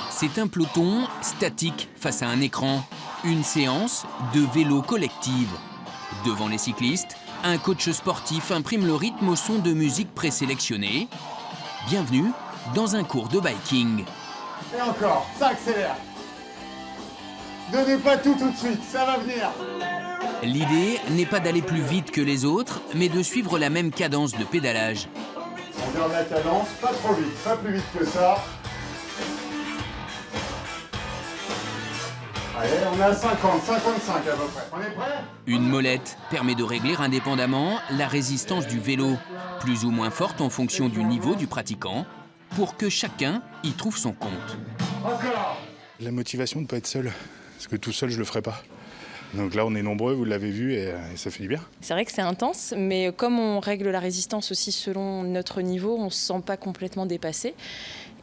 C'est un peloton statique face à un écran. Une séance de vélo collective. Devant les cyclistes, un coach sportif imprime le rythme au son de musique présélectionnée. Bienvenue dans un cours de biking. Et encore, ça accélère. Donnez pas tout de suite, ça va venir. L'idée n'est pas d'aller plus vite que les autres, mais de suivre la même cadence de pédalage. On garde la cadence, pas trop vite, pas plus vite que ça. Allez, on est à 50, 55 à peu près. On est prêt? Une molette permet de régler indépendamment la résistance du vélo, plus ou moins forte en fonction du niveau du pratiquant, pour que chacun y trouve son compte. Encore. La motivation de ne pas être seul, parce que tout seul, je le ferai pas. Donc là, on est nombreux, vous l'avez vu, et ça fait du bien. C'est vrai que c'est intense, mais comme on règle la résistance aussi selon notre niveau, on ne se sent pas complètement dépassé.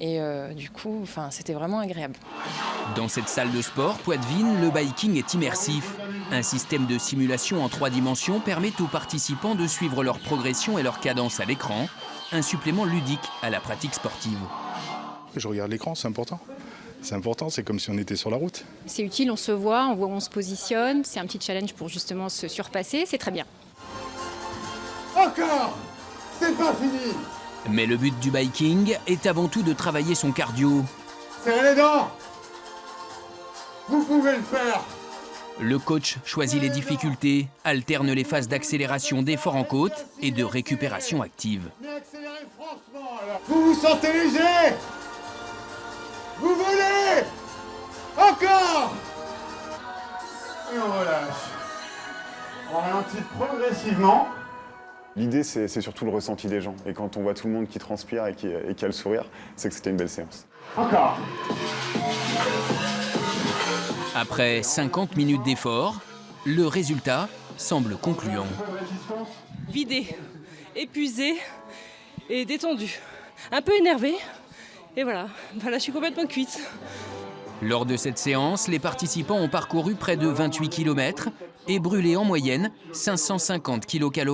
Et du coup, c'était vraiment agréable. Dans cette salle de sport, Poitvin, le biking est immersif. Un système de simulation en 3 dimensions permet aux participants de suivre leur progression et leur cadence à l'écran, un supplément ludique à la pratique sportive. Je regarde l'écran, c'est important. C'est important, c'est comme si on était sur la route. C'est utile, on se voit, on voit où on se positionne. C'est un petit challenge pour justement se surpasser, c'est très bien. Encore. C'est pas fini. Mais le but du biking est avant tout de travailler son cardio. Serrez les dents. Vous pouvez le faire. Le coach choisit les difficultés, alterne les phases d'accélération d'effort en côte et de récupération active. Mais accélérez franchement alors. Vous vous sentez léger. Vous volez. Encore. Et on relâche. On ralentit progressivement. L'idée, c'est surtout le ressenti des gens. Et quand on voit tout le monde qui transpire et qui a le sourire, c'est que c'était une belle séance. Encore. Après 50 minutes d'effort, le résultat semble concluant. Vidé, épuisé et détendu. Un peu énervé. Et voilà, je suis complètement cuite. Lors de cette séance, les participants ont parcouru près de 28 km et brûlé en moyenne 550 kcal.